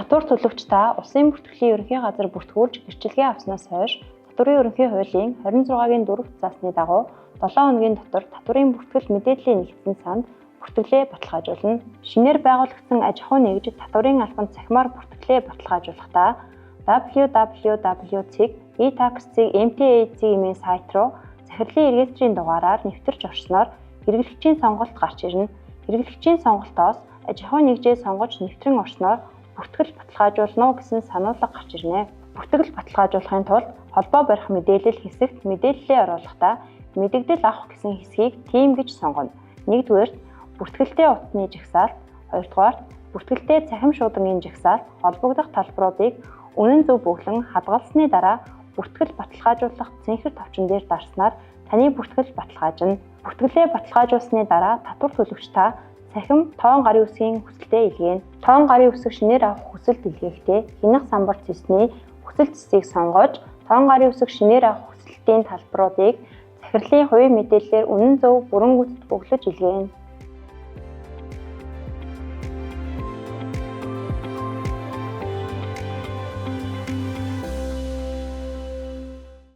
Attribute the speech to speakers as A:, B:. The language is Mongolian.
A: Татвар төлөвч та Улсын бүртгэлийн ерөнхий газар бүртгүүлж гэрчилгээ авснаас хойш татварын ерөнхий хуулийн 26-гийн 4 заасны дагуу 7 хоногийн дотор татварын бүртгэл мэдээллийн нэгдсэн санд бүртгэлээ баталгаажуулна. Шинээр байгуулагдсан аж ахуй нэгж татварын албанд цахимаар бүртгэлээ баталгаажуулахдаа www.etax.mta.gov-ийн сайт руу захирлын регистрийн дугаараар нэвтэрч орсноор хэрэглэгчийн сонголт гарч ирнэ. Хэрэглэгчийн сонголтоос аж ахуй нэгжээ сонгож нэвтрэн орсноор бүртгэл баталгаажуулна уу гэсэн сануулга гарч ирнэ. Бүртгэл баталгаажуулахын тулд холбоо барих мэдээлэл хэсэгт мэдээллээ оруулахдаа мэдэгдэл авах гэсэн хэсгийг тийм гэж сонгоно. 1-р бүртгэлтэй утасны жагсаалт, 2-р бүртгэлтэй цахим шуудангийн жагсаалт холбогдох талбаруудыг үнэн зөв бөглөн хадгалсны дараа бүртгэл баталгаажуулах цэнхэр товчон дээр дарснаар таны бүртгэл баталгаажна. Бүртгэлээ баталгаажуулсны дараа татвар төлөгч та цахим тоон гарын үсгийн хүсэлтэд илгээнэ. Тоон гарын үсэг шинээр авах хүсэлт илгээхдээ хянах самбар цэсний хүсэлт цэсийг сонгож, тоон гарын үсэг шинээр авах хүсэлтийн талбаруудыг захирлын хувийн мэдээллээр үнэн зөв бүрэн гүйцэд бөглөж илгээнэ.